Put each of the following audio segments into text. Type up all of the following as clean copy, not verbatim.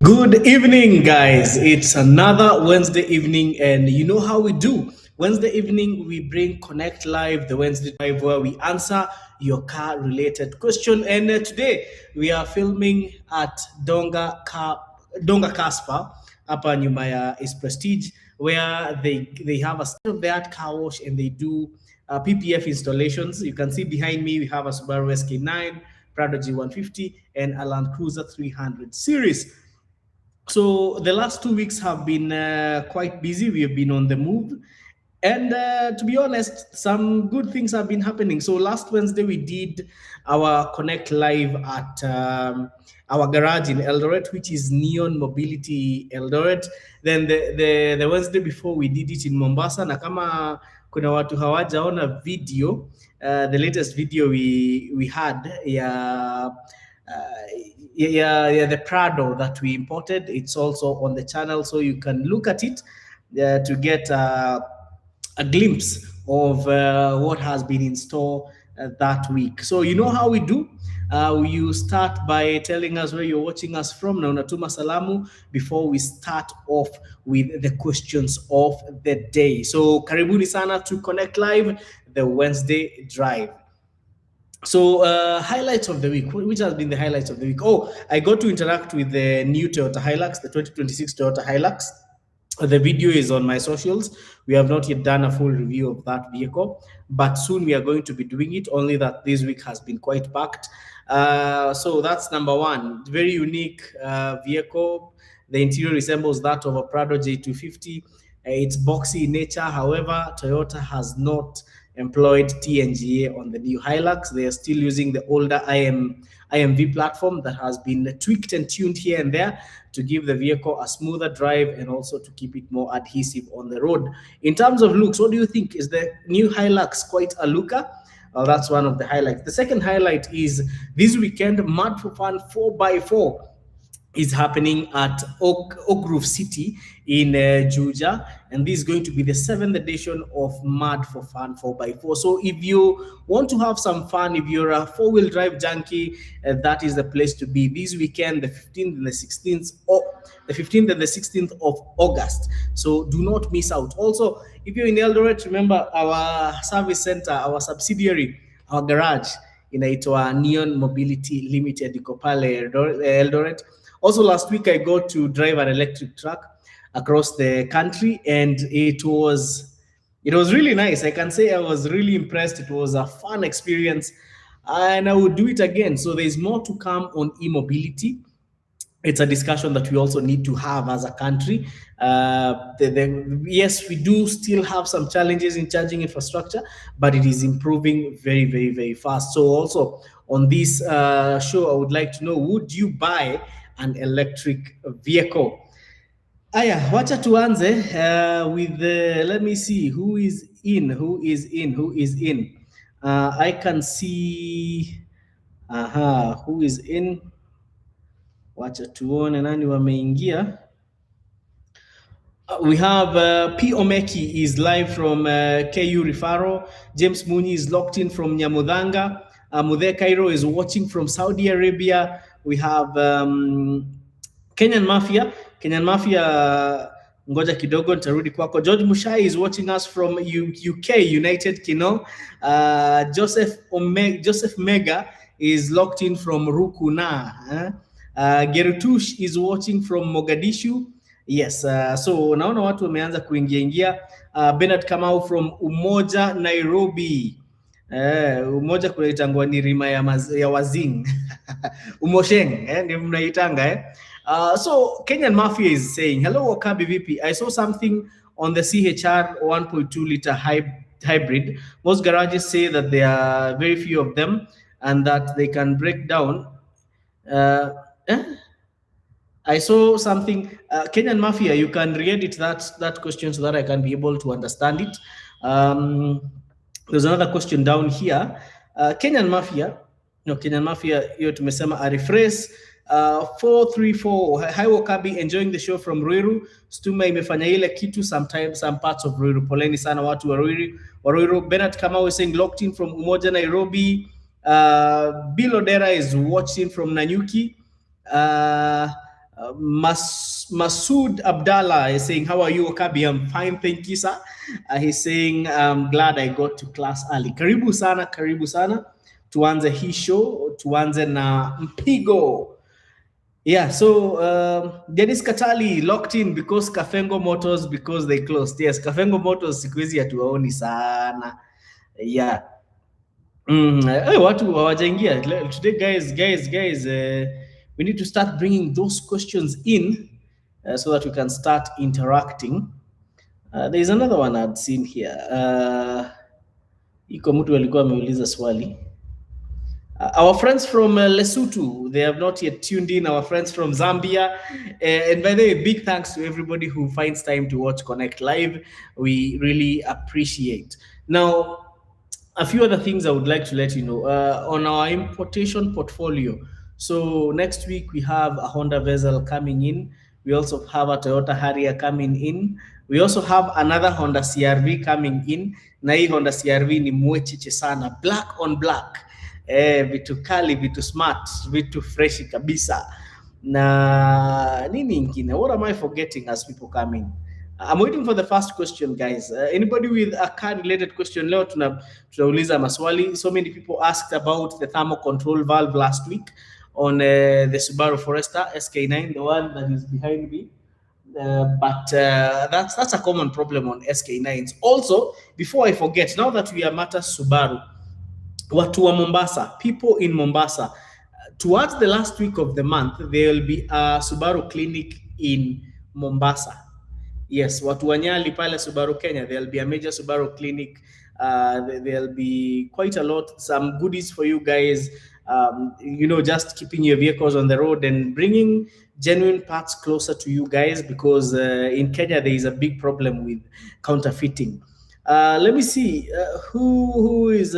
Good evening, guys. It's another Wednesday evening, and you know how we do. Wednesday evening, we bring Konnekt Live, the Wednesday Live, where we answer your car-related question. And today, we are filming at Donga Kaspa, hapa nyuma ya is Prestige, where they have a state-of-the-art car wash and they do PPF installations. You can see behind me, we have a Subaru SK9, Prado G150, and a Land Cruiser 300 series. So the last 2 weeks have been quite busy. We have been on the move. And to be honest, some good things have been happening. So last Wednesday, we did our Konnekt Live at our garage in Eldoret, which is Neon Mobility Eldoret. Then the Wednesday before, we did it in Mombasa. Na kama kuna watu hawajaona video, the latest video we had, the Prado that we imported. It's also on the channel, so you can look at it to get a glimpse of what has been in store that week. So you know how we do. You start by telling us where you're watching us from na unatuma salamu before we start off with the questions of the day. So karibuni sana to Konnekt Live, the Wednesday drive. So highlights of the week. Which has been the highlights of the week? Oh, I got to interact with the new Toyota Hilux, the 2026 Toyota Hilux. The video is on my socials. We have not yet done a full review of that vehicle, but soon we are going to be doing it, only that this week has been quite packed. So that's number one. Very unique vehicle. The interior resembles that of a Prado J250. It's boxy in nature. However, Toyota has not employed TNGA on the new Hilux. They are still using the older IMV platform that has been tweaked and tuned here and there to give the vehicle a smoother drive and also to keep it more adhesive on the road. In terms of looks, what do you think? Is the new Hilux quite a looker? That's one of the highlights. The second highlight is this weekend, Mad for Fun 4x4 is happening at Oak Grove City in Juja, and this is going to be the 7th edition of Mad for Fun 4x4. So if you want to have some fun, if you're a four-wheel drive junkie, that is the place to be this weekend, the 15th and the 16th, the 15th and the 16th of August. So do not miss out. Also, if you're in Eldoret, remember our service center, our subsidiary, our garage inaitwa Neon Mobility Limited iko pale Eldoret. Also, last week I got to drive an electric truck across the country, and it was really nice. I can say I was really impressed. It was a fun experience, and I would do it again. So there's more to come on e-mobility. It's a discussion that we also need to have as a country. Yes, we do still have some challenges in charging infrastructure, but it is improving very, very, very fast. So also on this show, I would like to know, would you buy an electric vehicle? Aya, wacha tuanze with let me see who is in. I can see who is in. Wacha tuone nani wameingia. We have P. Omeki is live from KU Rifaro. James Muni is locked in from Nyamudanga. Mudhe Cairo is watching from Saudi Arabia. We have Kenyan Mafia, ngoja kidogo nitarudi kwako. George Mushai is watching us from UK, United Kingdom. Joseph Mega is locked in from Rukuna. Gerutush is watching from Mogadishu. Yes, so naona watu wameanza kuingia. Bernard Kamau from Umoja, Nairobi. Umoja kunaitangwa ni rima ya wazing. Umosheng, ndio mnaitanga. So Kenyan Mafia is saying, hello Wakabi VP, I saw something on the CHR 1.2 liter hybrid. Most garages say that there are very few of them and that they can break down. I saw something, Kenyan Mafia, you can re-edit that question so that I can be able to understand it. There's another question down here. Kenyan Mafia, hiyo tumesema a rephrase. 434, hi Wakabi, enjoying the show from Ruiru. Stuma imefanya ile kitu sometimes, some parts of Ruiru. Poleni sana watu wa Ruiru. Bernard Kamau is saying locked in from Umoja, Nairobi. Bill Odera is watching from Nanyuki. Masood Abdallah is saying, "How are you, Okabi? I'm fine, thank you, sir." He's saying, "I'm glad I got to class early." Karibu sana, karibu sana. Tuanze hii show, tuanze na mpigo. Yeah, so Dennis Katali locked in because Kafengo Motors because they closed. Yes, Kafengo Motors siku hizi hatuwaoni sana. Yeah. Watu hawajaingia. Today guys, we need to start bringing those questions in so that we can start interacting. There's another one I'd seen here. Iko mtu alikuwa ameuliza swali. Our friends from Lesotho, they have not yet tuned in. Our friends from Zambia. And by the way, big thanks to everybody who finds time to watch Konnekt Live. We really appreciate. Now, a few other things I would like to let you know on our importation portfolio. So next week we have a Honda Vezel coming in. We also have a Toyota Harrier coming in. We also have another Honda CRV coming in. Na hii Honda CRV ni mwecheche sana, black on black. Vitu kali, vitu smart, vitu freshi kabisa. Na nini ingine? What am I forgetting as people come in? I'm waiting for the first question, guys. Anybody with a car-related question? Leo tunauliza maswali. So many people asked about the thermal control valve last week on the Subaru Forester SK9, the one that is behind me. But that's a common problem on SK9s. Also, before I forget, now that we are Mata Subaru, watu wa Mombasa, people in Mombasa, towards the last week of the month, there will be a Subaru clinic in Mombasa. Yes, watu wa Nyali pale Subaru Kenya, there'll be a major Subaru clinic. There'll be quite a lot, some goodies for you guys. Just keeping your vehicles on the road and bringing genuine parts closer to you guys, because in Kenya there is a big problem with counterfeiting. Let me see who is.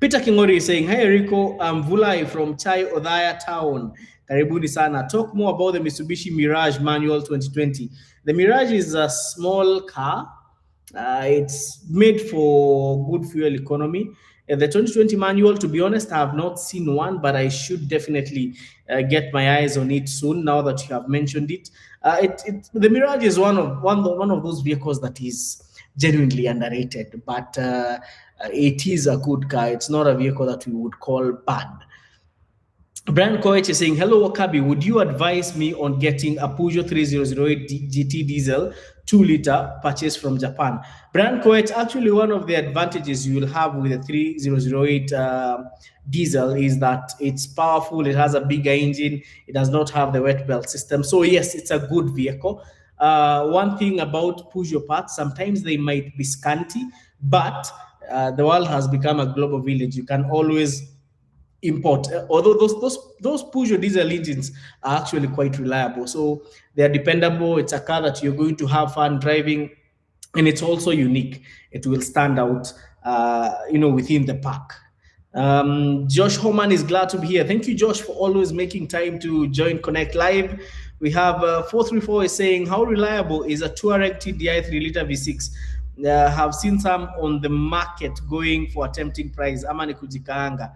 Peter Kingori is saying, "Hi Rico, I'm Vulai from Chai Odhaya Town. Karibuni sana. Talk more about the Mitsubishi Mirage Manual 2020. The Mirage is a small car. It's made for good fuel economy. The 2020 manual, to be honest, I have not seen one, but I should definitely get my eyes on it soon. Now that you have mentioned it, the Mirage is one of those vehicles that is genuinely underrated, but it is a good car. It's not a vehicle that we would call bad." Brian Koech is saying, "Hello, Wakabi. Would you advise me on getting a Peugeot 3008 GT diesel 2-liter purchased from Japan?" Brian Koech, actually, one of the advantages you will have with the 3008 diesel is that it's powerful. It has a bigger engine. It does not have the wet belt system. So yes, it's a good vehicle. One thing about Peugeot parts, sometimes they might be scanty, but the world has become a global village. You can always import, although those Peugeot diesel engines are actually quite reliable, so they're dependable. It's a car that you're going to have fun driving, and it's also unique. It will stand out within the pack. Josh Homan is glad to be here. Thank you, Josh, for always making time to join Konnekt Live. We have 434 is saying, "How reliable is a Touareg TDI 3-liter V6? Have seen some on the market going for a tempting price. Ama ni kujikaanga."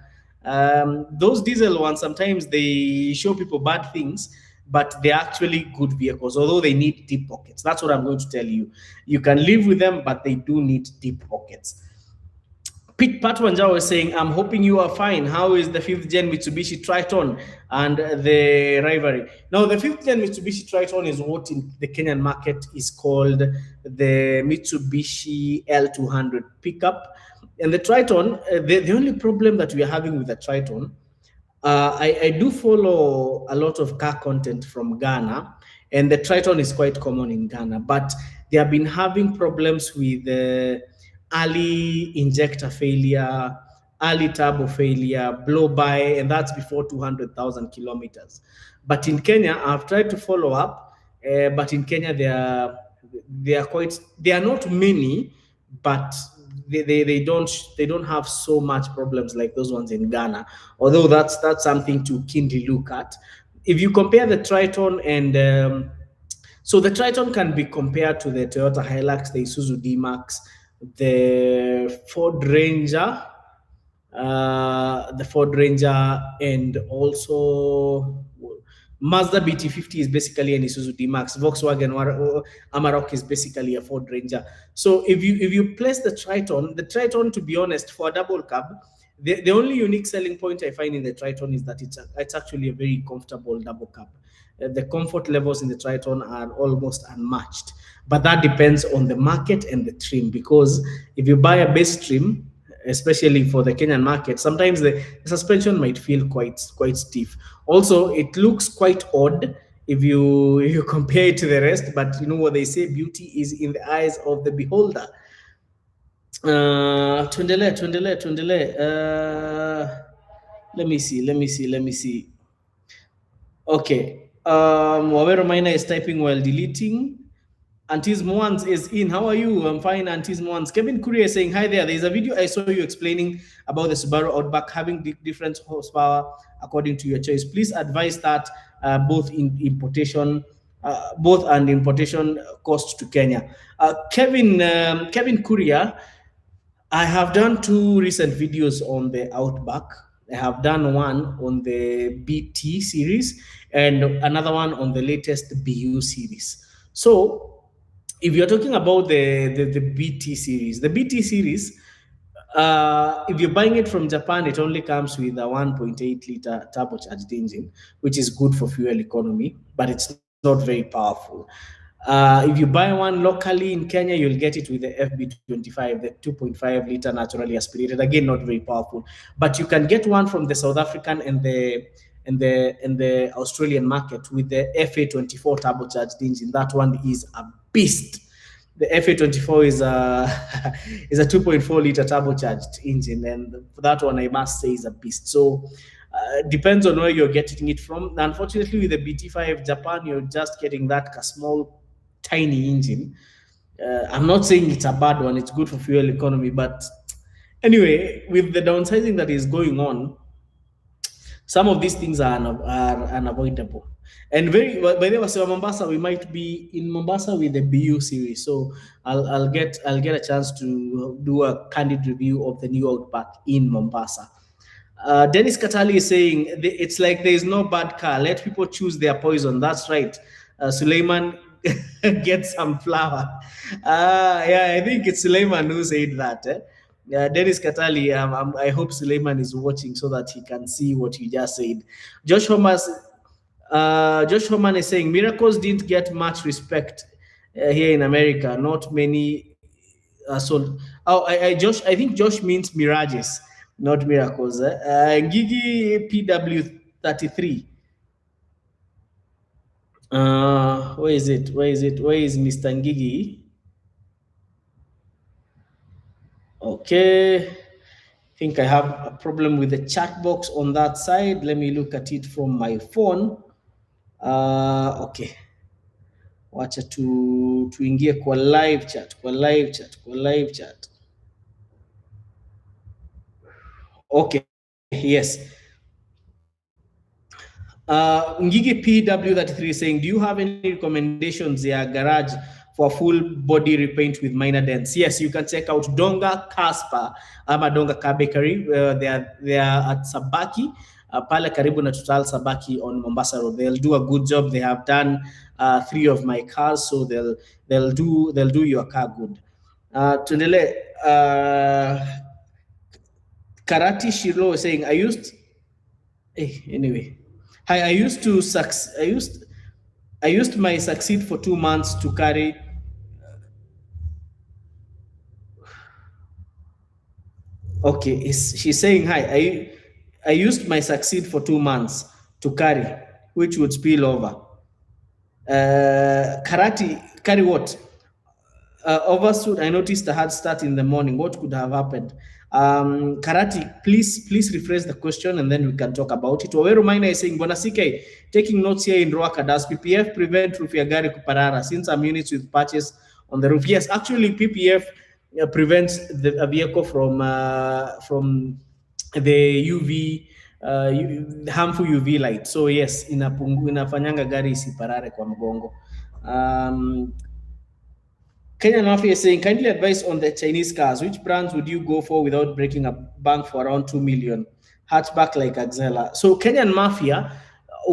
Those diesel ones, sometimes they show people bad things, but they're actually good vehicles, although they need deep pockets. That's what I'm going to tell you. You can live with them, but they do need deep pockets. Pete Patwanja was saying, "I'm hoping you are fine. How is the 5th gen Mitsubishi Triton and the rivalry?" Now, the 5th gen Mitsubishi Triton is what in the Kenyan market is called the Mitsubishi L200 pickup. And the Triton, the only problem that we are having with the Triton, I do follow a lot of car content from Ghana, and the Triton is quite common in Ghana, but they have been having problems with early injector failure, early turbo failure, blow by, and that's before 200,000 kilometers. But in Kenya, I've tried to follow up, but in Kenya they are not many, but they don't have so much problems like those ones in Ghana. Although that's something to keenly look at. If you compare the Triton and so the Triton can be compared to the Toyota Hilux, the Isuzu D-Max, the Ford Ranger, and also Mazda BT50 is basically an Isuzu D-Max. Volkswagen Amarok is basically a Ford Ranger. So if you place the Triton, to be honest, for a double cab, the only unique selling point I find in the Triton is that it's actually a very comfortable double cab. The comfort levels in the Triton are almost unmatched, but that depends on the market and the trim. Because if you buy a base trim, especially for the Kenyan market, sometimes the suspension might feel quite stiff. Also, it looks quite odd if you compare it to the rest. But you know what they say: beauty is in the eyes of the beholder. Tuendelee. Let me see. Okay. Wawero Minor is typing while deleting. Antis Mwans is in. How are you? I'm fine, Antis Mwans. Kevin Courier is saying, hi there. There's a video I saw you explaining about the Subaru Outback having different horsepower according to your choice. Please advise that both and importation cost to Kenya. Kevin Courier, I have done two recent videos on the Outback. I have done one on the BT series and another one on the latest BU series. So if you're talking about the BT series, if you're buying it from Japan, it only comes with a 1.8 liter turbocharged engine, which is good for fuel economy, but it's not very powerful. If you buy one locally in Kenya, you'll get it with the FB25, the 2.5 liter naturally aspirated. Again, not very powerful, but you can get one from the South African and the Australian market with the FA24 turbocharged engine. That one is a beast. The FA24 is a is a 2.4 liter turbocharged engine, and that one I must say is a beast. So depends on where you're getting it from. Unfortunately, with the BT5 Japan, you're just getting that small, tiny engine. I'm not saying it's a bad one; it's good for fuel economy, but anyway, with the downsizing that is going on, some of these things are unavoidable. And by the way, Mombasa, we might be in Mombasa with the BU series, so I'll get a chance to do a candid review of the new Outback in Mombasa. Dennis Katali is saying it's like there is no bad car. Let people choose their poison. That's right. Suleiman, get some flour. Yeah, I think it's Suleiman who said that. Dennis Katali, I hope Suleiman is watching so that he can see what you just said. Josh Homan is saying miracles didn't get much respect here in America. Not many sold. Oh, I think Josh means mirages, not miracles. Gigi PW33. Where is it? Where is Mr. Ngigi? Okay. I think I have a problem with the chat box on that side. Let me look at it from my phone. Okay. Wacha tuingie kwa live chat. Okay. Yes. Ngigi PW33 is saying, do you have any recommendations, garage for full body repaint with minor dents? Yes, you can check out Donga Casper, Donga Car Bakery. They are at Sabaki, pale karibu na Total Sabaki on Mombasa Road. They'll do a good job. They have done 3 of my cars, so they'll do your car good. Tuendele, Karati Shiro is saying, anyway. Hi, I used my Succeed for 2 months to carry. Okay, she's saying, hi, I used my Succeed for 2 months to carry, which would spill over. Carry what? Overstood. I noticed a hard start in the morning. What could have happened? Karati, please rephrase the question and then we can talk about it. Wawero Maina is saying, Bwana CK, taking notes here in Ruaka, does PPF prevent roof ya gari kuparara since some units with patches on the roof? Yes, actually PPF prevents a vehicle from the UV harmful UV light. So yes, inafanyanga gari isiparare kwa mgongo. Kenyan Mafia is saying, kindly advise on the Chinese cars. Which brands would you go for without breaking a bank for around 2 million? Hatchback like Axela. So Kenyan Mafia,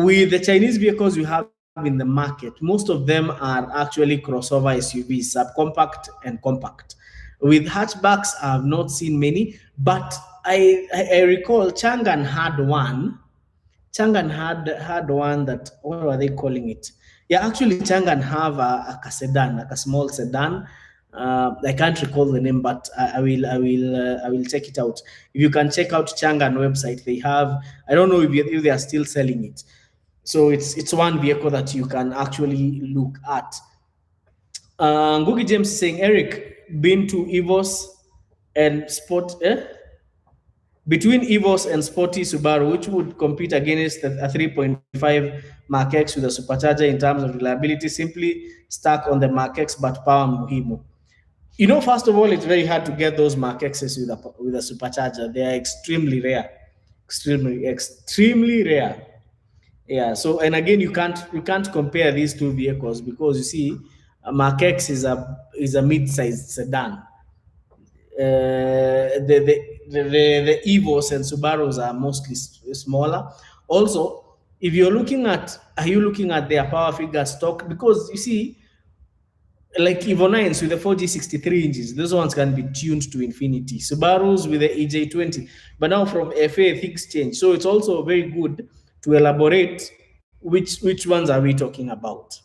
with the Chinese vehicles you have in the market, most of them are actually crossover SUVs, subcompact and compact. With hatchbacks, I have not seen many, but I recall Changan had one. Changan had one that, what were they calling it? Yeah, actually Changan have a sedan, like a small sedan. I can't recall the name, but I will check it out. If you can check out Changan website, they have. I don't know if they are still selling it. So it's one vehicle that you can actually look at. Ngugi James is saying, Eric, been to Evos and Sport. Between Evos and Sporty Subaru, which would compete against a 3.5 Mark X with a supercharger in terms of reliability, simply stuck on the Mark X, but power muhimu. You know, first of all, it's very hard to get those Mark X's with a supercharger. They are extremely rare, extremely rare. Yeah. So, and again, you can't compare these two vehicles because you see, a Mark X is a mid-sized sedan. The Evos and Subarus are mostly smaller. Also, if you're looking at, are you looking at their power figure stock? Because you see, like Evo 9s with the 4G 63 inches, those ones can be tuned to infinity. Subarus with the EJ20, but now from FA things change. So it's also very good to elaborate which ones are we talking about.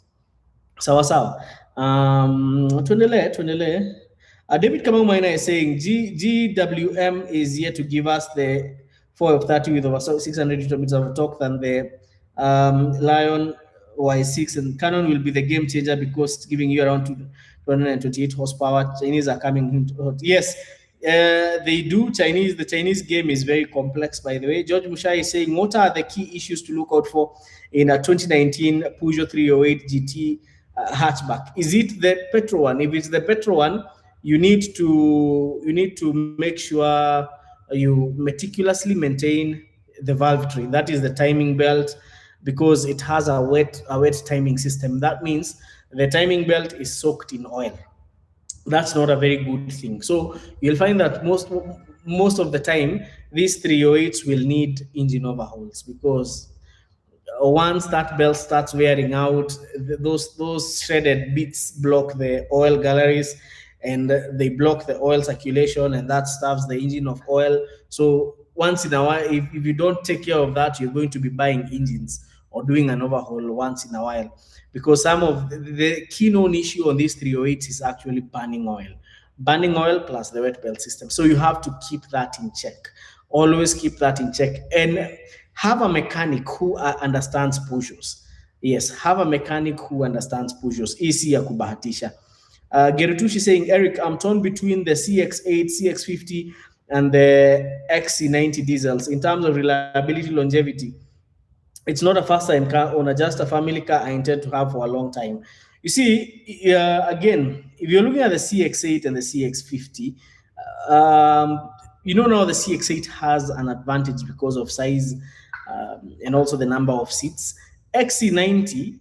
Sawa sawa. Tuendelee. David Kamau Maina is saying GWM is yet to give us the 4 of 30 with over 600 Newton meters of torque than the Lion Y6, and Canon will be the game changer because it's giving you around 228 horsepower. Chinese are coming. Yes, they do. The Chinese game is very complex, by the way. George Mushai is saying, what are the key issues to look out for in a 2019 Peugeot 308 GT hatchback? Is it the petrol one? If it's the petrol one, you need to make sure you meticulously maintain the valve train. That is the timing belt, because it has a wet timing system. That means the timing belt is soaked in oil. That's not a very good thing. So you'll find that most of the time these 308s will need engine overhauls, because once that belt starts wearing out, those shredded bits block the oil galleries, and they block the oil circulation, and that starves the engine of oil. So once in a while, if you don't take care of that, you're going to be buying engines or doing an overhaul once in a while, because some of the key known issue on these 308s is actually burning oil plus the wet belt system. So you have to keep that in check. Always keep that in check, and have a mechanic who understands Peugeots. Yes, have a mechanic who understands Peugeots. Easy ya kubahatisha. Gerutushi saying, Eric, I'm torn between the CX8, CX50, and the XC90 diesels. In terms of reliability, longevity, it's not a first-time car or just a family car I intend to have for a long time. You see, again, if you're looking at the CX8 and the CX50, now the CX8 has an advantage because of size, and also the number of seats. XC90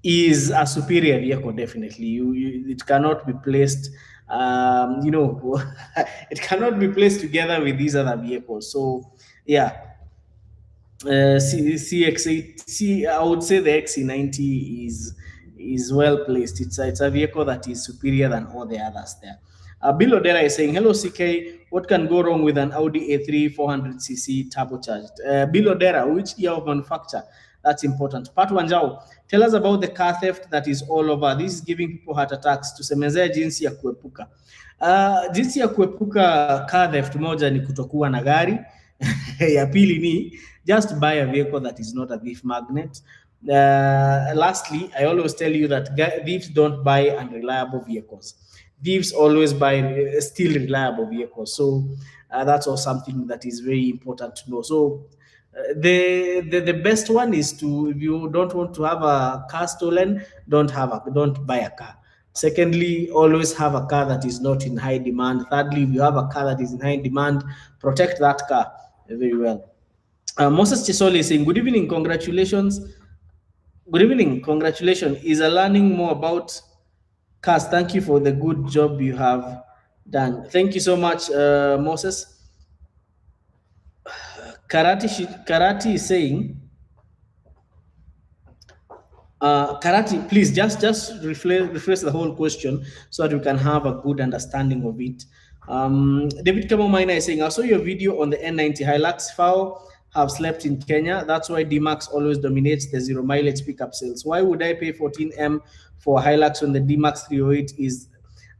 is a superior vehicle, definitely. It cannot be placed, it cannot be placed together with these other vehicles. So, yeah. CX8, I would say the XC90 is well placed. It's a vehicle that is superior than all the others there. Bill Odera is saying, hello CK, what can go wrong with an Audi A3 400cc turbocharged? Bill Odera, which year of manufacture? That's important. Pat Wanjao, tell us about the car theft that is all over. This is giving people heart attacks. Tusemezea jinsi ya kuepuka. Jinsi ya kuepuka car theft, moja ni kutokuwa na gari. Ya pili ni just buy a vehicle that is not a thief magnet. Lastly, I always tell you that thieves don't buy unreliable vehicles. Thieves always buy still reliable vehicles. So that's also something that is very important to know. So the best one is to, if you don't want to have a car stolen, don't buy a car. Secondly, always have a car that is not in high demand. Thirdly, if you have a car that is in high demand, protect that car very well. Moses Chisoli is saying, good evening, congratulations. Good evening, congratulations. Is a learning more about cars. Thank you for the good job you have done. Thank you so much, Moses. Karati is saying, Karati, please just rephrase the whole question so that we can have a good understanding of it. David Kamomina is saying, I saw your video on the N90 Hilux. FAO have slept in Kenya. That's why D-Max always dominates the zero mileage pickup sales. Why would I pay 14M for Hilux when the D-Max 308 is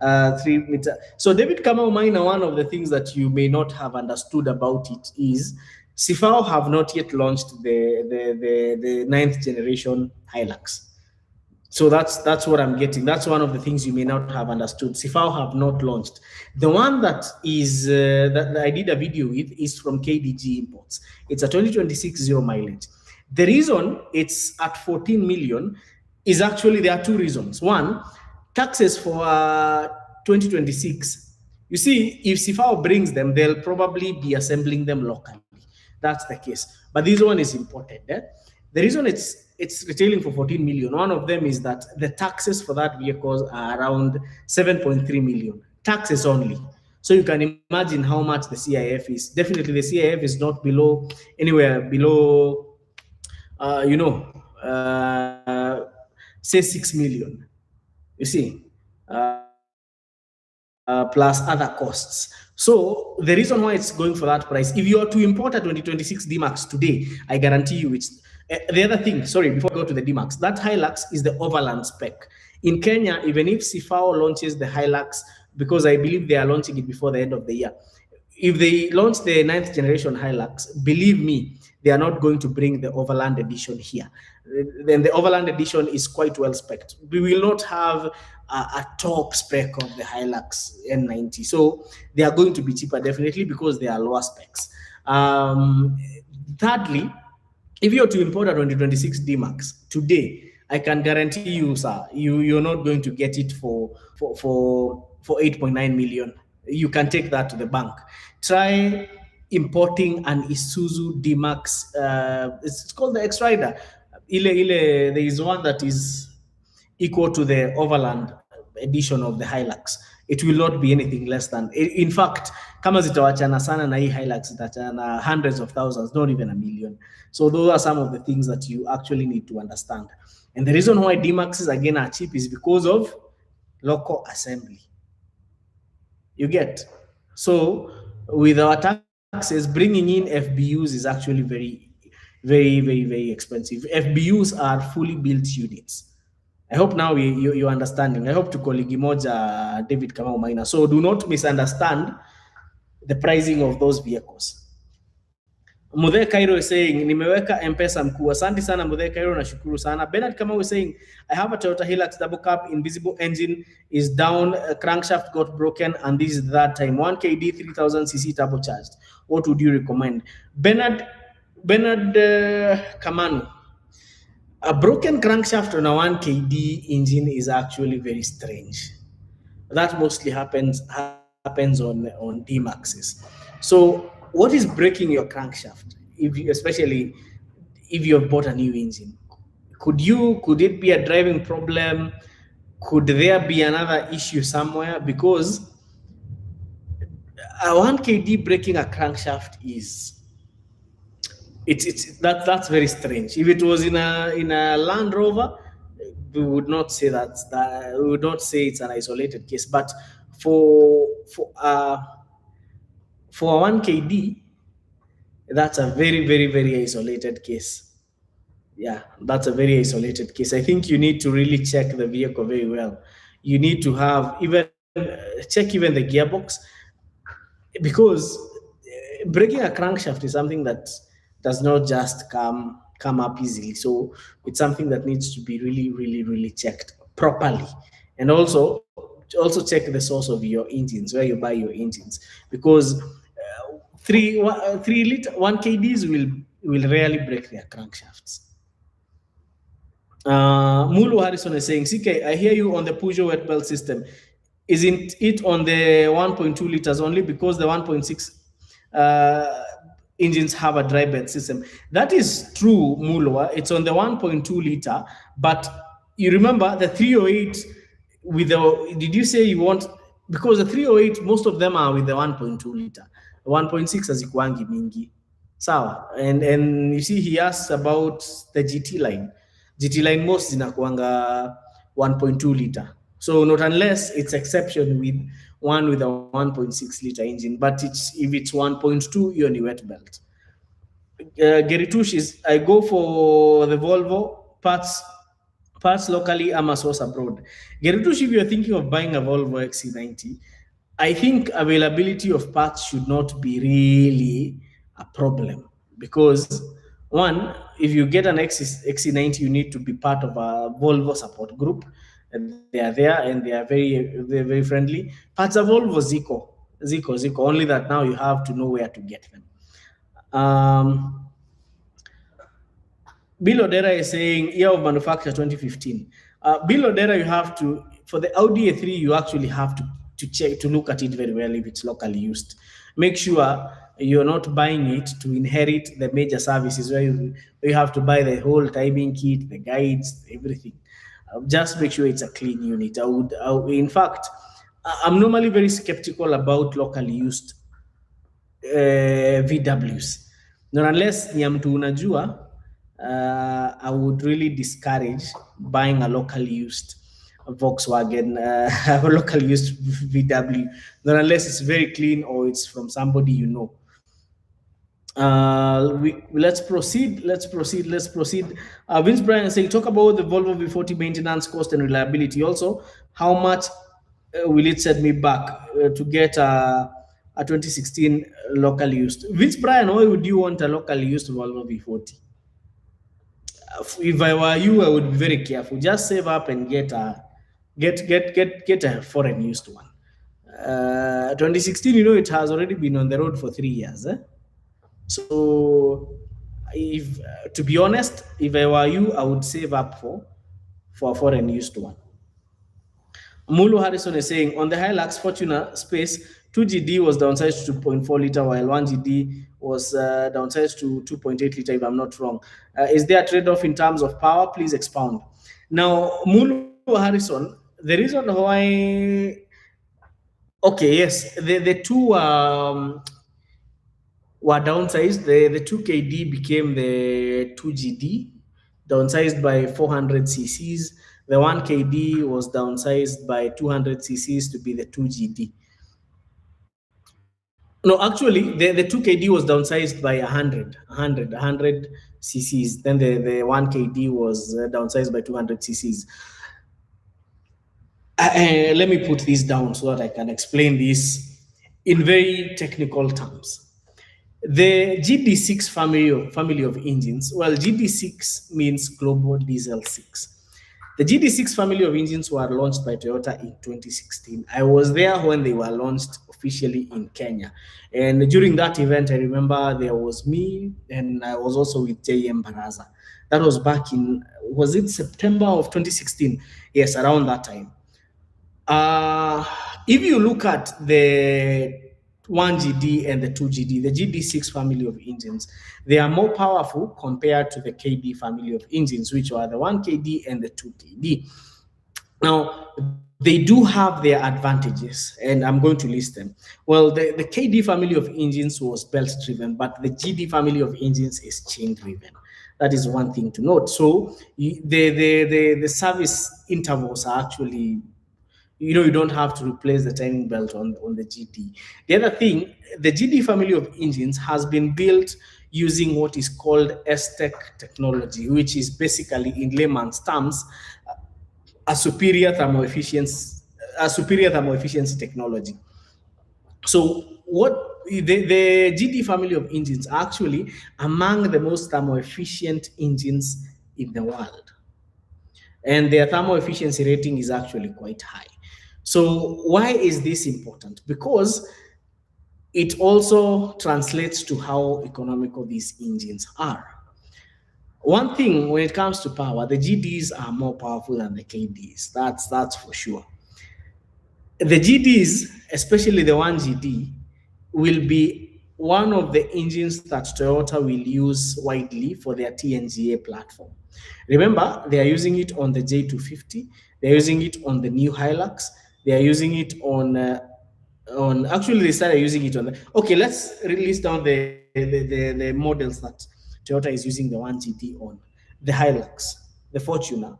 3 meter? So David Kamomina, one of the things that you may not have understood about it is Sifao have not yet launched the ninth generation Hilux. So that's what I'm getting. That's one of the things you may not have understood. Sifao have not launched. The one that is that I did a video with is from KDG Imports. It's a 2026 zero mileage. The reason it's at 14 million is actually there are two reasons. One, taxes for 2026. You see, if Sifao brings them, they'll probably be assembling them locally. That's the case. But this one is imported. The reason it's retailing for 14 million, one of them is that the taxes for that vehicle are around 7.3 million. Taxes only. So you can imagine how much the CIF is. Definitely the CIF is not below, anywhere below, say 6 million. You see, plus other costs. So the reason why it's going for that price, if you are to import a 2026 D-Max today, I guarantee you it's the other thing. Sorry, before I go to the D-Max, that Hilux is the overland spec. In Kenya, even if Sifao launches the Hilux, because I believe they are launching it before the end of the year, if they launch the 9th generation Hilux, believe me, they are not going to bring the Overland edition here. Then the Overland edition is quite well spec'd. We will not have a top spec of the Hilux N90. So they are going to be cheaper, definitely, because they are lower specs. Thirdly, if you're to import a 2026 D-Max today, I can guarantee you, sir, you're not going to get it for 8.9 million. You can take that to the bank. Try importing an Isuzu D-Max. It's called the X-Rider. There is one that is equal to the Overland edition of the Hilux. It will not be anything less than. In fact, kama zitawachana sana na hii Hilux, zitachana hundreds of thousands, not even a million. So those are some of the things that you actually need to understand. And the reason why D-Maxes again are cheap is because of local assembly. You get? So with our taxes, bringing in FBUs is actually very, very, very, very expensive. FBUs are fully built units. I hope now you're understanding. I hope to colleague Moja David Kamau Maina. So do not misunderstand the pricing of those vehicles. Mudhe Cairo is saying, nimeweka M-Pesa mkuu. Asante sana Mudhe Cairo, nashukuru sana. Bernard Kamau is saying, I have a Toyota Hilux double cab, invisible engine is down, crankshaft got broken, and this is that time. 1KD 3000cc turbocharged. What would you recommend? Bernard Kamanu, a broken crankshaft on a 1KD engine is actually very strange. That mostly happens on D-Maxes. So what is breaking your crankshaft? Especially if you have bought a new engine, could it be a driving problem? Could there be another issue somewhere? Because a 1KD breaking a crankshaft that's very strange. If it was in a Land Rover, we would not say we would not say it's an isolated case. But for a 1KD, that's a very, very, very isolated case. Yeah, that's a very isolated case. I think you need to really check the vehicle very well. You need to have check even the gearbox, because breaking a crankshaft is something that does not just come up easily. So it's something that needs to be really, really, really checked properly. And also check the source of your engines, where you buy your engines, because 3-liter 1KDs will rarely break their crankshafts. Mulu Harrison is saying, CK, I hear you on the Peugeot wet belt system. Isn't it on the 1.2 liters only, because the 1.6 engines have a dry bed system? That is true, Mulwa. It's on the 1.2 liter, but you remember the 308 with the, did you say you want, because the 308, most of them are with the 1.2 liter. 1.6 hazikuangi mingi. Sawa. And you see, he asked about the GT line. GT line most zinakuanga 1.2 liter. So not unless it's exception with one with a 1.6 liter engine, but if it's 1.2, you're on wet belt. Geritush is I go for the Volvo parts locally ama source abroad. Geritush, if you're thinking of buying a Volvo XC90, I think availability of parts should not be really a problem because one, if you get an XC90, you need to be part of a Volvo support group. And they are there and they are very friendly. Parts of Volvo Zico. Only that now you have to know where to get them. Bill Odera is saying year of manufacture 2015. Bill Odera, you have to, for the Audi A3, you actually have to check, to look at it very well if it's locally used. Make sure you're not buying it to inherit the major services where you have to buy the whole timing kit, the guides, everything. Just make sure it's a clean unit. In fact, I'm normally very skeptical about locally used VWs. Not unless ni ya mtu unajua, I would really discourage buying a locally used Volkswagen, a locally used VW, not unless it's very clean or it's from somebody you know. Let's proceed. Vince Bryan saying, talk about the Volvo V40 maintenance cost and reliability. Also, how much will it set me back to get a 2016 locally used? Vince Bryan, why would you want a locally used Volvo V40? If I were you, I would be very careful. Just save up and get a foreign used one. 2016, it has already been on the road for 3 years. So, if to be honest, if I were you, I would save up for a foreign used one. Mulu Harrison is saying, on the Hilux Fortuner space, 2GD was downsized to 2.4 liter, while 1GD was downsized to 2.8 liter, if I'm not wrong. Is there a trade-off in terms of power? Please expound. Now, Mulu Harrison, the reason why... Okay, yes, the two were downsized. The 2KD became the 2GD, downsized by 400 cc's. The 1KD was downsized by 200 cc's to be the 2GD. No, actually, the 2KD was downsized by 100 cc's. Then the 1KD was downsized by 200 cc's. Let me put this down so that I can explain this in very technical terms. The GD6 family of engines, well, GD6 means Global Diesel 6. The GD6 family of engines were launched by Toyota in 2016. I was there when they were launched officially in Kenya. And during that event, I remember there was me and I was also with J.M. Baraza. That was back in, was it September of 2016? Yes, around that time. If you look at the 1GD and the 2GD, the GD6 family of engines, they are more powerful compared to the KD family of engines, which are the 1KD and the 2KD. Now, they do have their advantages, and I'm going to list them. Well, the KD family of engines was belt-driven, but the GD family of engines is chain-driven. That is one thing to note. So the service intervals are actually, you don't have to replace the timing belt on the GD. The other thing, the GD family of engines has been built using what is called S-Tech technology, which is basically, in layman's terms, a superior thermal efficiency technology. So what the GD family of engines are actually among the most thermal efficient engines in the world. And their thermal efficiency rating is actually quite high. So why is this important? Because it also translates to how economical these engines are. One thing, when it comes to power, the GDs are more powerful than the KDs. That's for sure. The GDs, especially the 1GD, will be one of the engines that Toyota will use widely for their TNGA platform. Remember, they are using it on the J250. They're using it on the new Hilux. They are using it on actually they started using it on okay, let's release down the models that Toyota is using the 1GD on. The Hilux the Fortuner,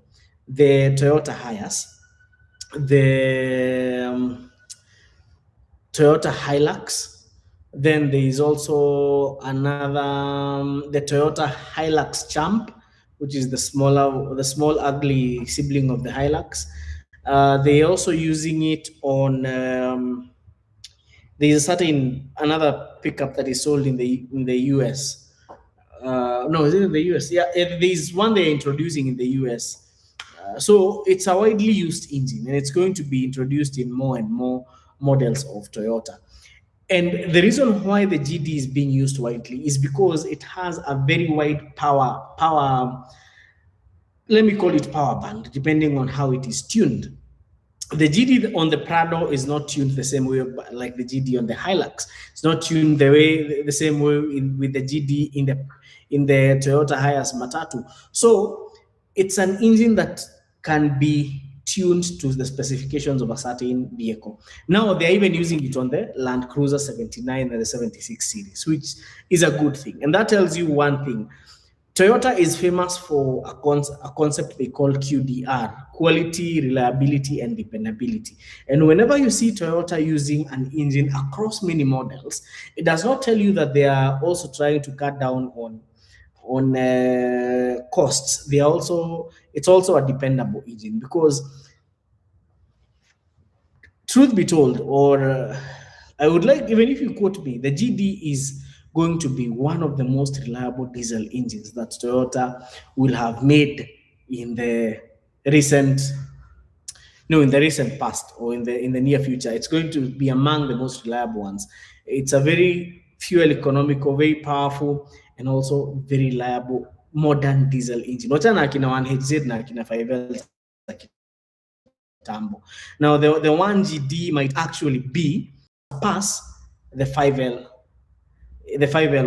the Toyota Hiace, the Toyota Hilux. Then there is also another, the Toyota Hilux Champ, which is the small ugly sibling of the Hilux. They're also using it on. There is a certain another pickup that is sold in the US. No, is it in the US? Yeah, there's one they're introducing in the US. So it's a widely used engine, and it's going to be introduced in more and more models of Toyota. And the reason why the GD is being used widely is because it has a very wide power. Let me call it power band, depending on how it is tuned. The GD on the Prado is not tuned the same way like the GD on the Hilux. It's not tuned the same way with the GD in the Toyota Hiace Matatu. So it's an engine that can be tuned to the specifications of a certain vehicle. Now they're even using it on the Land Cruiser 79 and the 76 series, which is a good thing. And that tells you one thing. Toyota is famous for a concept they call QDR, quality, reliability, and dependability. And whenever you see Toyota using an engine across many models, it does not tell you that they are also trying to cut down on costs. It's also a dependable engine, because truth be told, or I would like, even if you quote me, the GD is going to be one of the most reliable diesel engines that Toyota will have made in the recent in the recent past, or in the near future. It's going to be among the most reliable ones. It's a very fuel economical, very powerful, and also very reliable modern diesel engine. Wachana akina 1HZ na akina 5L za kitambo. Now the 1GD might actually be pass the 5L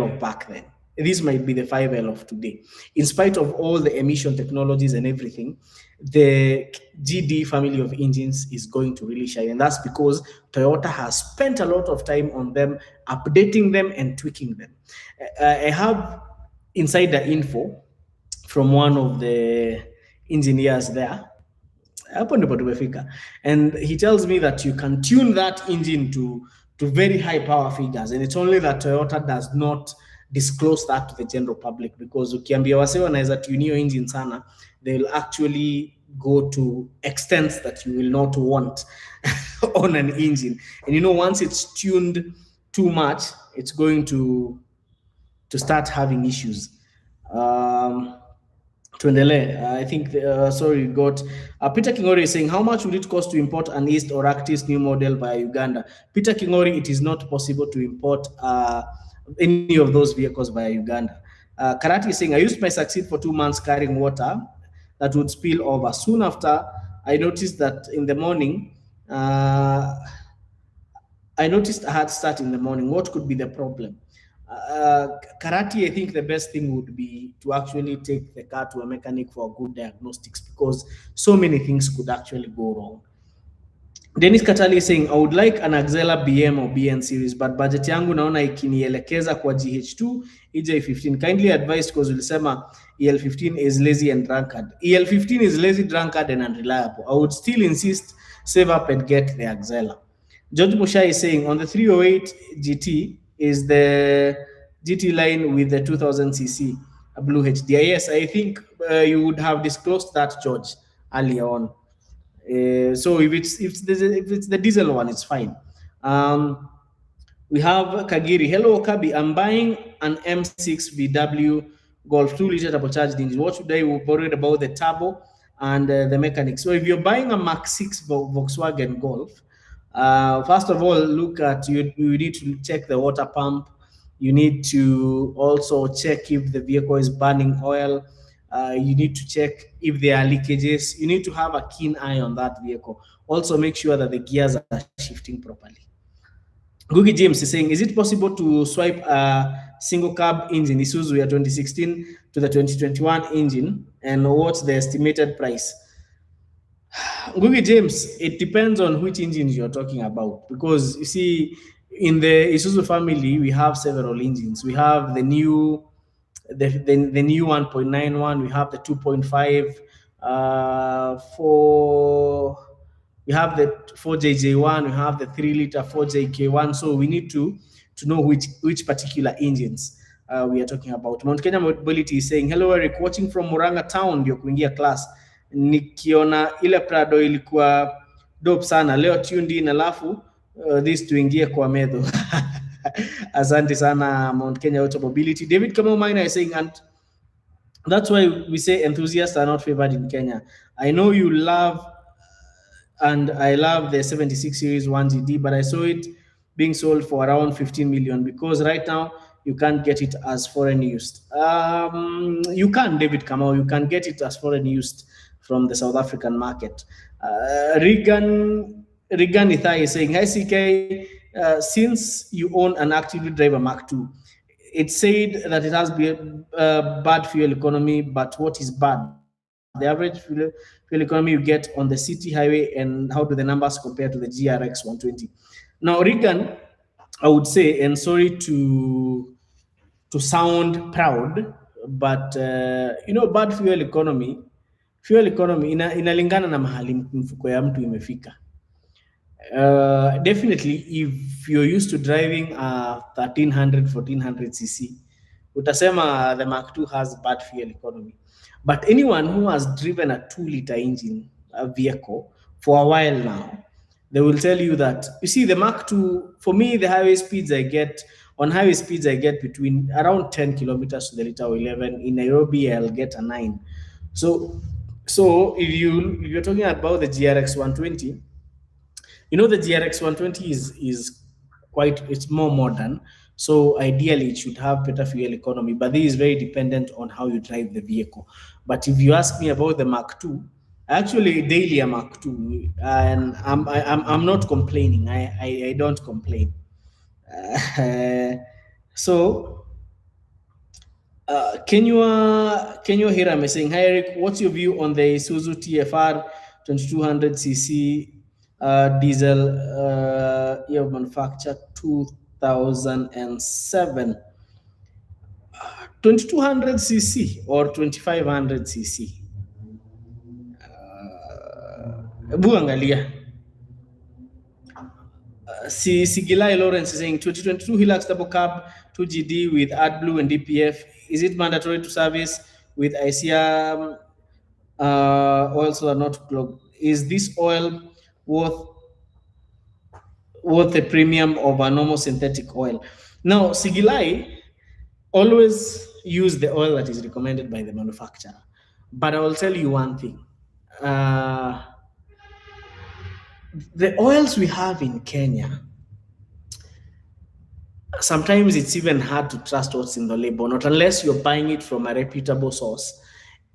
of back then. This might be the 5L of today. In spite of all the emission technologies and everything, the GD family of engines is going to really shine. And that's because Toyota has spent a lot of time on them, updating them and tweaking them. I have insider info from one of the engineers there, and he tells me that you can tune that engine to very high power figures, and it's only that Toyota does not disclose that to the general public, because ukiambia wase wanaweza tune hiyo engine sana, they will actually go to extents that you will not want on an engine. And once it's tuned too much, it's going to start having issues. I think, sorry, got Peter Kingori is saying, how much would it cost to import an East or Actis new model via Uganda? Peter Kingori, it is not possible to import any of those vehicles via Uganda. Karati is saying, I used my Succeed for 2 months carrying water that would spill over. Soon after, I noticed that in the morning, I noticed a hard start in the morning. What could be the problem? Karate, I think the best thing would be to actually take the car to a mechanic for good diagnostics, because so many things could actually go wrong. Dennis Katali is saying, I would like an Axela BM or BN series, but budget yangu naona ikinielekeza kwa GH2 EJ15. Kindly advised, because ulisema EL15 is lazy and drunkard. EL15 is lazy, drunkard, and unreliable. I would still insist, save up and get the Axela. George Mushai is saying, on the 308 GT is the GT line with the 2000cc blue HDI. Yes, I think you would have disclosed that, George, earlier on. So if it's the diesel one, it's fine. We have Kagiri. Hello, Kabi. I'm buying an M6 VW Golf 2-liter turbocharged engine. What should I be worried about? The turbo and the mechanics. So if you're buying a Mach 6 Volkswagen Golf, first of all, look at you need to check the water pump. You need to also check if the vehicle is burning oil. You need to check if there are leakages. You need to have a keen eye on that vehicle. Also, make sure that the gears are shifting properly. Googie James is saying, is it possible to swipe a single cab engine, Isuzu 2016 to the 2021 engine, and what's the estimated price? Googie James, it depends on which engines you're talking about, because you see, in the Isuzu family, we have several engines. We have the new the new 1.91, we have the 2.5 for we have the 4JJ1, we have the 3 liter 4JK1. So we need to know which particular engines we are talking about. Mount Kenya Mobility is saying, hello Eric, watching from Murang'a town ndio kuingia class. Nikiona ile Prado ilikuwa dope sana. Leo tuned in alafu this tuingie kwa medho. Asante sana Mount Kenya Auto Mobility. David Kamau Maina is saying, and that's why we say enthusiasts are not favored in Kenya. I know you love, and I love the 76 series 1GD, but I saw it being sold for around 15 million because right now you can't get it as foreign used. You can, David Kamau, you can get it as foreign used from the South African market. Regan Ithai is saying, hi CK, since you own an actively driver Mark II, it said that it has bad fuel economy, but what is bad? The average fuel economy you get on the city highway, and how do the numbers compare to the GRX 120? Now, Regan, I would say, and sorry to sound proud, but bad fuel economy inalingana na mahali mfuko ya mtu imefika. Definitely, if you're used to driving a 1300, 1400 cc, utasema the Mark II has bad fuel economy. But anyone who has driven a 2-liter engine vehicle for a while now, they will tell you that, you see, the Mark II, for me, the highway speeds I get between around 10 kilometers to the liter or 11. In Nairobi, I'll get a 9. So if you're talking about the GRX 120, the GRX 120 is quite, it's more modern. So ideally it should have better fuel economy, but this is very dependent on how you drive the vehicle. But if you ask me about the Mark II, actually daily a Mark II, and I'm not complaining. I don't complain. So Kenya Hiram is saying, hi Eric, what's your view on the Isuzu TFR 2200cc diesel year of manufacture 2007? 2200cc or 2500cc? Buangalia. Sigilai Lawrence is saying 2022 Hilux double cab 2GD with AdBlue and DPF. Is it mandatory to service with ICR oils are not clogged? Is this oil worth the premium of a normal synthetic oil? Now, Sigilai, always use the oil that is recommended by the manufacturer. But I will tell you one thing. The oils we have in Kenya, sometimes it's even hard to trust what's in the label, not unless you're buying it from a reputable source.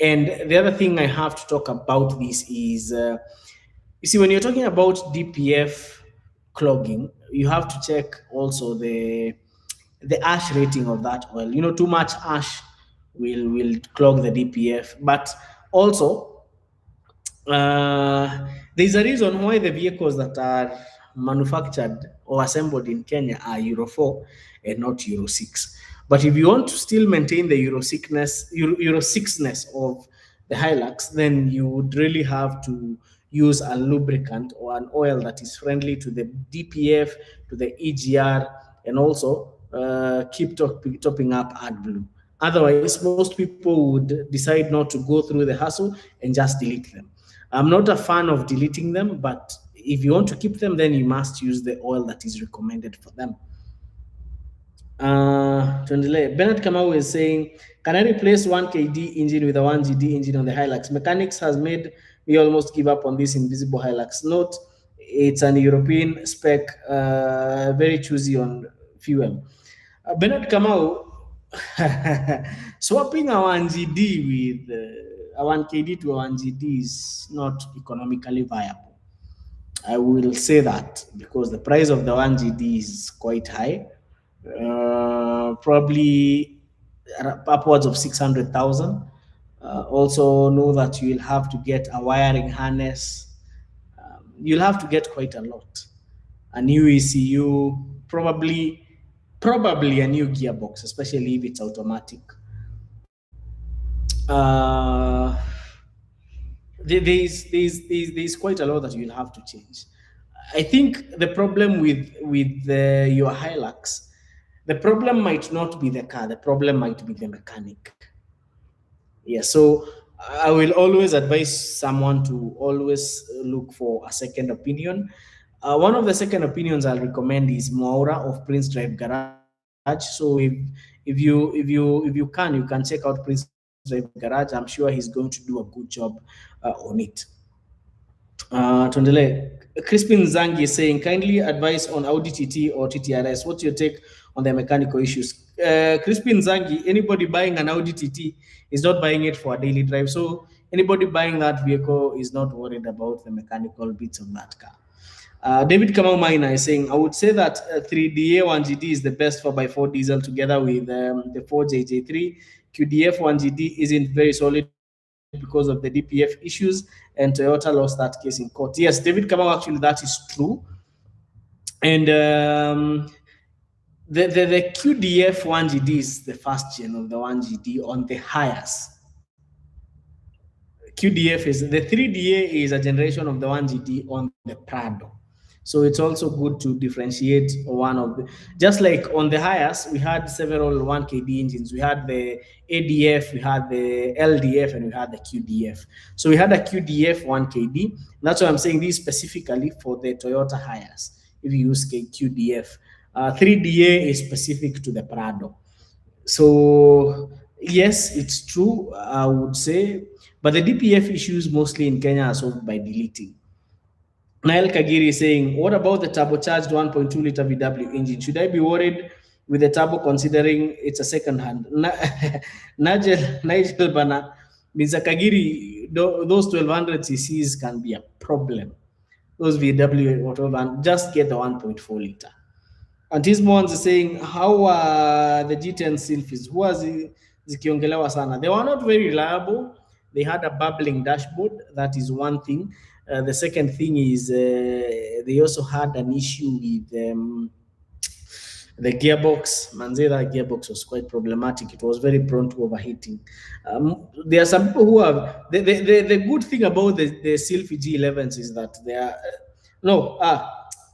And the other thing I have to talk about this is, you see, when you're talking about DPF clogging, you have to check also the ash rating of that oil. Too much ash will clog the DPF, but also there's a reason why the vehicles that are manufactured or assembled in Kenya are Euro 4 and not Euro 6. But if you want to still maintain the Euro 6ness of the Hilux, then you would really have to use a lubricant or an oil that is friendly to the DPF, to the EGR, and also keep topping up AdBlue. Otherwise, most people would decide not to go through the hassle and just delete them. I'm not a fan of deleting them, but if you want to keep them, then you must use the oil that is recommended for them. Bernard Kamau is saying, can I replace 1KD engine with a 1GD engine on the Hilux? Mechanics has made me almost give up on this invisible Hilux. Note, it's an European spec, very choosy on fuel. Bernard Kamau, swapping a 1GD with a 1KD to a 1GD is not economically viable. I will say that because the price of the 1GD is quite high, probably upwards of 600,000. Also know that you will have to get a wiring harness. You'll have to get quite a lot. A new ECU, probably a new gearbox, especially if it's automatic. uh, there's quite a lot that you'll have to change. I think the problem with your Hilux, the problem might not be the car. The problem might be the mechanic. Yeah, so I will always advise someone to always look for a second opinion. One of the second opinions I'll recommend is Moura of Prince Drive Garage. So if you can, you can check out Prince Drive Garage. I'm sure he's going to do a good job on it. Tondele, Crispin Zangi is saying, kindly advise on Audi TT or TTRS. What's your take on the mechanical issues? Crispin Zangi, anybody buying an Audi TT is not buying it for a daily drive. So anybody buying that vehicle is not worried about the mechanical bits of that car. David Kamau Maina is saying, I would say that 3DA 1GD is the best 4x4 diesel together with the 4JJ3. QDF 1GD isn't very solid because of the DPF issues, and Toyota lost that case in court. Yes, David Kamau, actually, that is true. And the QDF 1GD is the first gen of the 1GD on the highest. QDF is the 3DA is a generation of the 1GD on the Prado. So it's also good to differentiate one of the, just like on the highest, we had several 1KD engines. We had the ADF, we had the LDF, and we had the QDF. So we had a QDF 1KD. That's why I'm saying this specifically for the Toyota highest. If you use QDF, 3DA is specific to the Prado. So yes, it's true, I would say, but the DPF issues mostly in Kenya are solved by deleting. Nail Kagiri is saying, what about the turbocharged 1.2 liter VW engine? Should I be worried with the turbo considering it's a second hand? Nigel Bana, Mr. Kagiri, those 1200 cc's can be a problem. Those VW whatever, just get the 1.4 liter. And his ones are saying, how are the G10 Sylphys? Who was zikiongelewa sana? They were not very reliable. They had a bubbling dashboard. That is one thing. The second thing is they also had an issue with the gearbox. Manzera gearbox was quite problematic. It was very prone to overheating. There are some people who have the good thing about the Sylphy G11s is that they are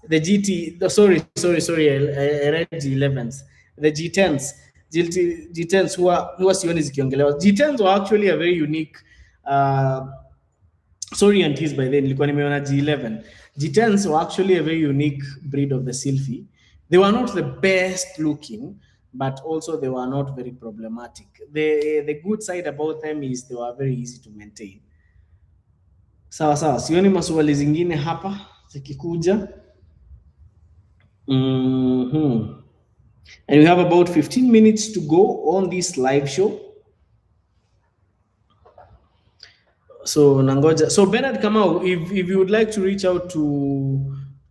the GT. Sorry, I read G11s. The G10s, G10s who are sioni zikiongelewa. G10s were actually a very unique. Sorry, and his by then nilikuwa nimeona G11. G10s were actually a very unique breed of the Sylphy. They were not the best looking, but also they were not very problematic. The good side about them is they were very easy to maintain. Sawa sawa, sioni maswali zingine hapa zikikuja. And we have about 15 minutes to go on this live show. So Nangoja. So Bernard Kamau, if you would like to reach out to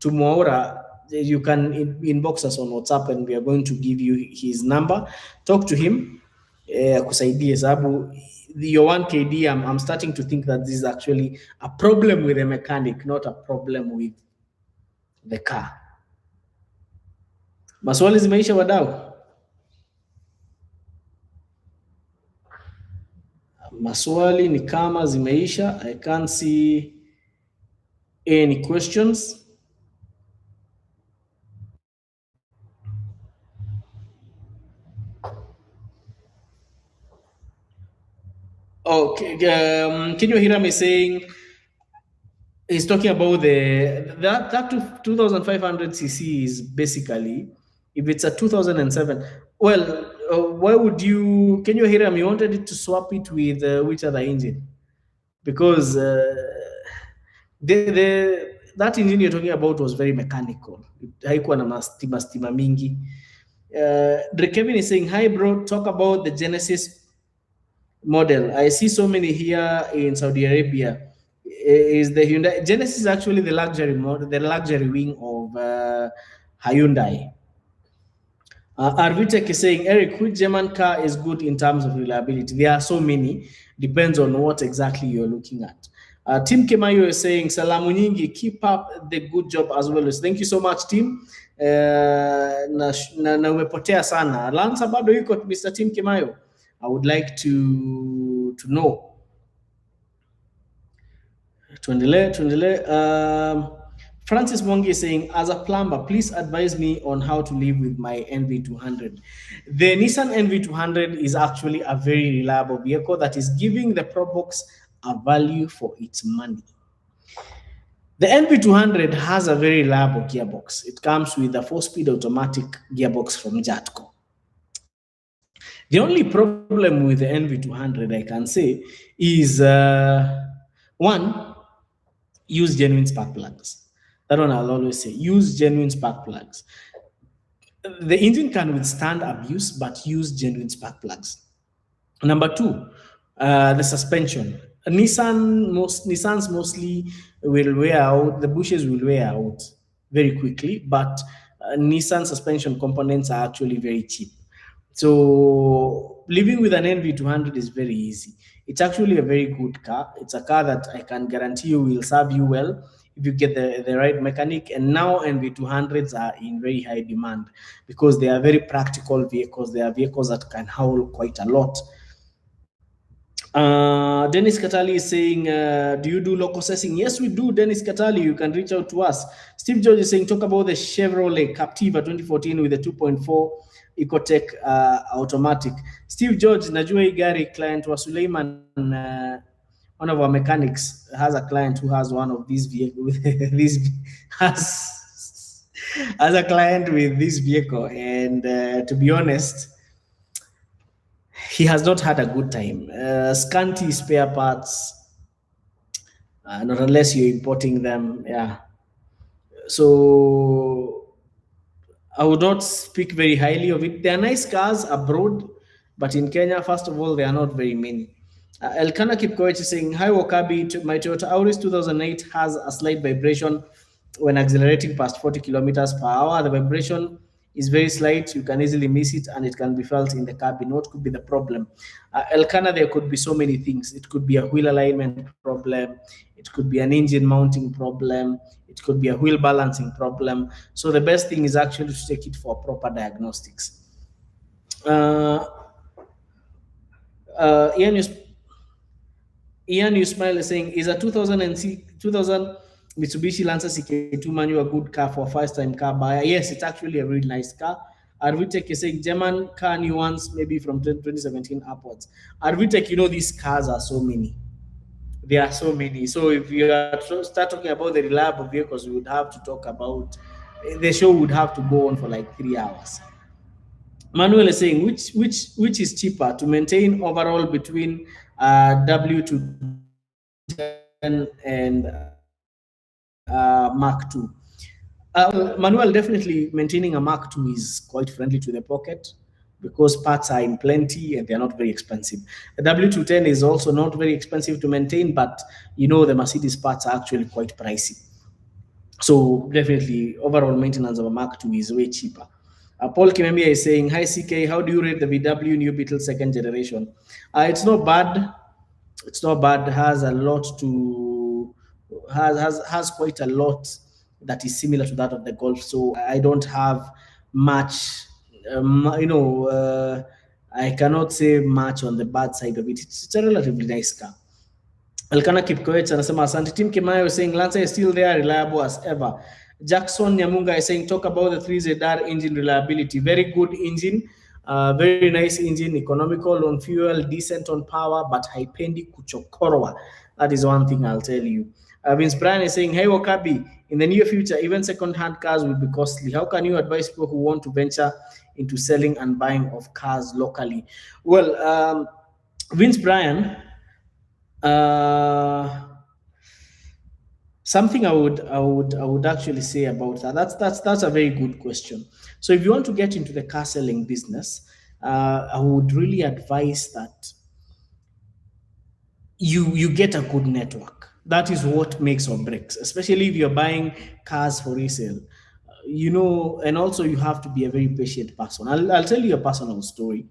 Moura, you can inbox us on WhatsApp and we are going to give you his number. Talk to him. Kusaidie sababu your 1KD, I'm starting to think that this is actually a problem with the mechanic, not a problem with the car. Maswali zimeisha wadau? Maswali ni kama zimeisha. I can't see any questions. Okay, can you hear me saying he's talking about that 2500 cc is basically, if it's a 2007, well, why would you, can you hear him? You wanted it to swap it with which other engine? Because that engine you're talking about was very mechanical. Haikuwa na stima mingi. Kevin is saying, hi bro, talk about the Genesis model. I see so many here in Saudi Arabia. Is the Hyundai Genesis actually the luxury model, the luxury wing of Hyundai? Arvitek is saying, Eric, which German car is good in terms of reliability? There are so many, depends on what exactly you're looking at. Tim Kemayo is saying, Salamu nyingi, keep up the good job as well. Thank you so much, Tim. Na umepotea sana. Lanza bado yuko, Mr. Tim Kemayo. I would like to to know. Tuendelee. Francis Mongi is saying, as a plumber, please advise me on how to live with my NV200. The Nissan NV200 is actually a very reliable vehicle that is giving the Probox a value for its money. The NV200 has a very reliable gearbox. It comes with a 4-speed automatic gearbox from Jatco. The only problem with the NV200, I can say, is one, use genuine spark plugs. That one I'll always say, use genuine spark plugs. The engine can withstand abuse, but use genuine spark plugs. Number two, the suspension. Nissans mostly will wear out, the bushes will wear out very quickly, but Nissan suspension components are actually very cheap. So living with an NV200 is very easy. It's actually a very good car. It's a car that I can guarantee you will serve you well if you get the right mechanic. And now NV200s are in very high demand because they are very practical vehicles. They are vehicles that can haul quite a lot. Dennis Katali is saying, do you do local assessing? Yes, we do, Dennis Katali. You can reach out to us. Steve George is saying, talk about the Chevrolet Captiva 2014 with the 2.4 Ecotech automatic. Steve George, najua hii gari client wa Suleiman, one of our mechanics has a client who has one of these vehicles. has a client with this vehicle, and to be honest, he has not had a good time. Scanty spare parts, not unless you're importing them. Yeah. So I would not speak very highly of it. They are nice cars abroad, but in Kenya, first of all, they are not very many. Elkana Kipkoech is saying, hi Wakabi, my Toyota Auris 2008 has a slight vibration when accelerating past 40 kilometers per hour. The vibration is very slight. You can easily miss it, and it can be felt in the cabin. What could be the problem? Elkana, there could be so many things. It could be a wheel alignment problem. It could be an engine mounting problem. It could be a wheel balancing problem. So the best thing is actually to take it for proper diagnostics. Ian Usmail is saying, is a 2000 Mitsubishi Lancer CK2 manual a good car for a first-time car buyer? Yes, it's actually a really nice car. Arvitek is saying, German car nuance, maybe from 2017 upwards. Arvitek, you know, these cars are so many. There are so many. So if you start talking about the reliable vehicles, we would have to talk about, the show would have to go on for like 3 hours. Manuel is saying, which is cheaper to maintain overall between W210 and Mark II? Manuel, definitely maintaining a Mark II is quite friendly to the pocket because parts are in plenty and they're not very expensive. The W210 is also not very expensive to maintain, but you know the Mercedes parts are actually quite pricey. So definitely overall maintenance of a Mark II is way cheaper. Paul Kimemia is saying, hi CK, how do you rate the VW New Beetle second generation? It's not bad. It's not bad. Has a lot to, has quite a lot that is similar to that of the Golf. So I don't have much, I cannot say much on the bad side of it. It's a relatively nice car. Elkana Kipkoech anasema asante. Tim Kimayo is saying Lancer is still there, reliable as ever. Jackson Nyamunga is saying talk about the 3ZR engine reliability. Very good engine, very nice engine, economical on fuel, decent on power, but haipendi kuchokorwa. That is one thing I'll tell you. Vince Brian is saying, hey Wakabi, in the near future, even second-hand cars will be costly. How can you advise people who want to venture into selling and buying of cars locally? Well, Vince Brian, something I would actually say about that. That's a very good question. So if you want to get into the car selling business, I would really advise that you get a good network. That is what makes or breaks, especially if you're buying cars for resale. And also you have to be a very patient person. I'll tell you a personal story.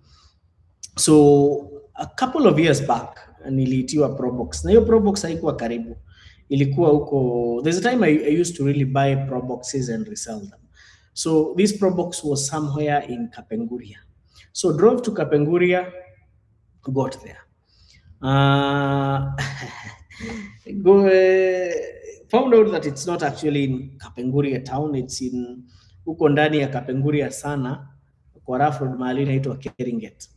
So a couple of years back, niliitiwa Probox. Na hiyo Probox haikuwa karibu. Ilikuwa huko. There's a time I used to really buy Proboxes and resell them. So this Probox was somewhere in Kapenguria. So drove to Kapenguria, got there. Uh, go, found out that it's not actually in Kapenguria town, it's in huko ndani ya Kapenguria sana kwa rough road mahali inaitwa Keringet.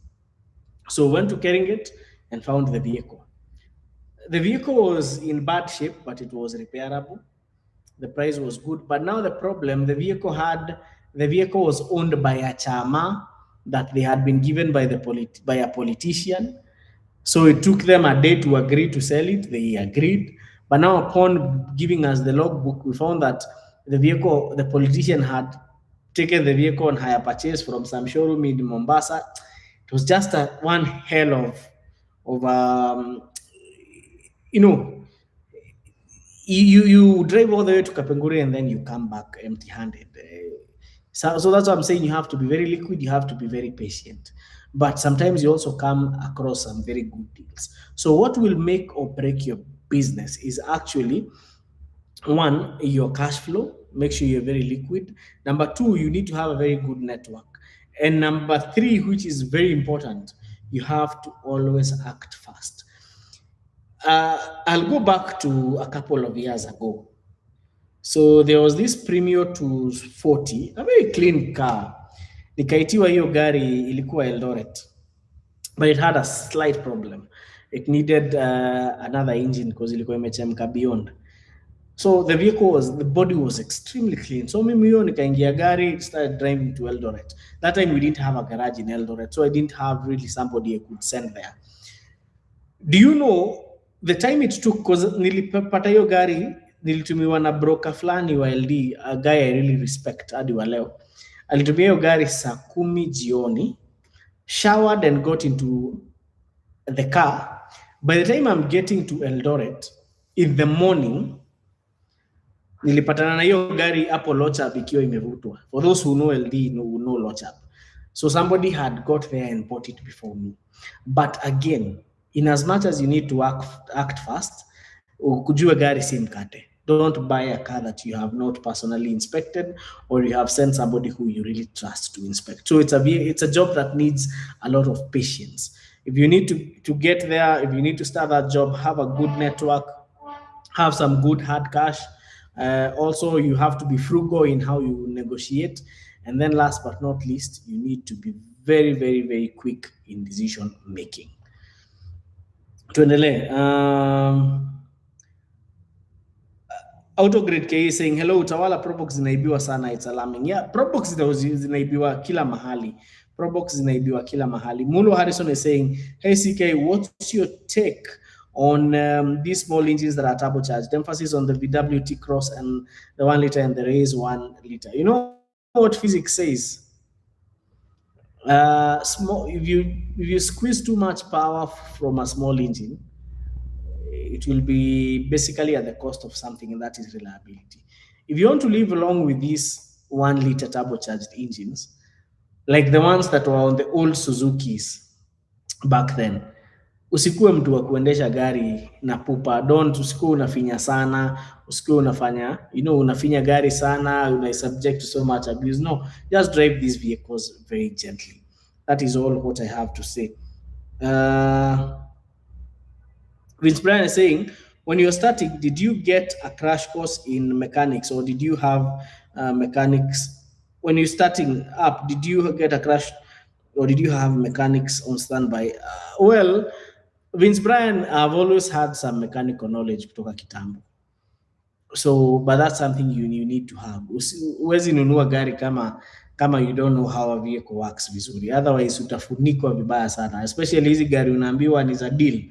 So went to Keringet and found the vehicle. The vehicle was in bad shape, but it was repairable. The price was good, but now the problem, the vehicle was owned by a chama that they had been given by by a politician. So it took them a day to agree to sell it. They agreed, but now upon giving us the logbook, we found that the politician had taken the vehicle on hire purchase from some showroom in Mombasa. It was just one hell of you know you drive all the way to Kapenguri and then you come back empty-handed. So that's what I'm saying. You have to be very liquid. You have to be very patient. But sometimes you also come across some very good deals. So what will make or break your business is actually one, your cash flow. Make sure you're very liquid. Number two, you need to have a very good network. And number three, which is very important, you have to always act fast. I'll go back to a couple of years ago. So there was this Premio 240, a very clean car. Nikaitiwa hiyo gari ilikuwa Eldoret, but it had a slight problem. It needed another engine because ilikuwa imechemka beyond. So the body was extremely clean. So mimi hiyo nikaingia gari, started driving to Eldoret. That time we didn't have a garage in Eldoret, so I didn't have really somebody I could send there. Do you know the time it took? Because nilipata hiyo gari nilitumiwa na broker fulani wa LD, a guy I really respect hadi wa leo. Alitumia hiyo gari saa 10 jioni, showered and got into the car. By the time I'm getting to Eldoret in the morning, nilipatana na hiyo gari hapo Lochap ikiwa imevutwa. For those who know LD, know Lochap. So somebody had got there and bought it before me. But again, in as much as you need to act fast, kujua gari si mkate. Don't buy a car that you have not personally inspected or you have sent somebody who you really trust to inspect. So it's a job that needs a lot of patience. If you need to get there, if you need to start that job, have a good network, have some good hard cash. Also, you have to be frugal in how you negotiate. And then last but not least, you need to be very, very, very quick in decision making. Tuendelee. Autogrid KE saying, hello, Utawala Probox zinaibiwa sana, it's alarming. Yeah, Probox zinaibiwa kila mahali. Probox zinaibiwa kila mahali. Mulo Harrison is saying, hey CK, what's your take on these small engines that are turbocharged? Emphasis on the VWT Cross and the 1 liter and the Race 1 liter. You know what physics says? If you squeeze too much power from a small engine, it will be basically at the cost of something, and that is reliability. If you want to live along with these 1 liter turbocharged engines, like the ones that were on the old Suzukis back then, usikuwe mtu wa kuendesha gari na pupa. Usikuwe unafinya sana, usikuwe unafanya, unafinya gari sana, una subject to so much abuse. No, just drive these vehicles very gently. That is all what I have to say. Vince Brian is saying, when you're starting, did you get a crash course in mechanics, or did you have mechanics? When you're starting up, did you get a crash, or did you have mechanics on standby? Well, Vince Brian, I've always had some mechanical knowledge kutoka kitambo. So, but that's something you need to have. Uwezi nunua gari kama you don't know how a vehicle works vizuri. Otherwise, utafunikwa vibaya sana. Especially hizi gari unaambiwa ni za deal,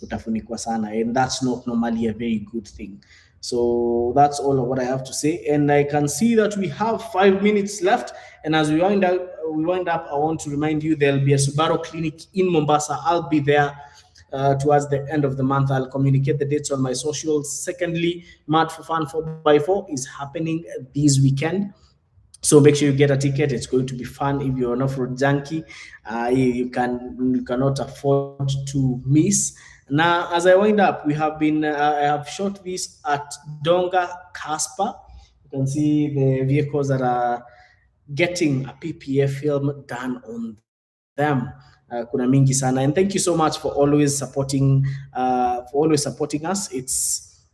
utafunikwa sana. And that's not normally a very good thing. So that's all of what I have to say. And I can see that we have 5 minutes left. And as we wind up, I want to remind you there'll be a Subaru clinic in Mombasa. I'll be there towards the end of the month. I'll communicate the dates on my socials. Secondly, Mad for Fun 4x4 is happening this weekend. So make sure you get a ticket. It's going to be fun. If you're an off-road junkie, you cannot afford to miss. Now, as I wind up, I have shot this at Donga Casper. You can see the vehicles that are getting a PPF film done on them. kuna mingi sana, and thank you so much for always supporting us.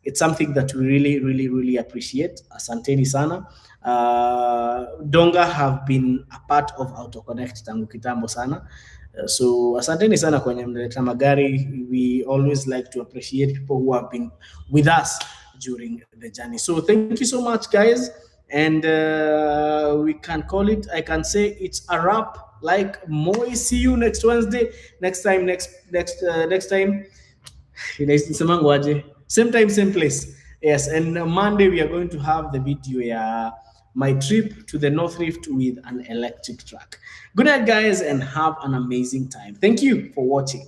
It's something that we really appreciate. Asanteni sana. Donga have been a part of Auto Konnekt tangu kitambo sana. So asanteni sana kwenye mnaleta magari. We always like to appreciate people who have been with us during the journey. So thank you so much, guys. And we can call it, I can say it's a wrap. Like Moi, see you next Wednesday. Next time. Same time, same place. Yes, and Monday we are going to have the video, my trip to the North Rift with an electric truck. Good night, guys, and have an amazing time. Thank you for watching.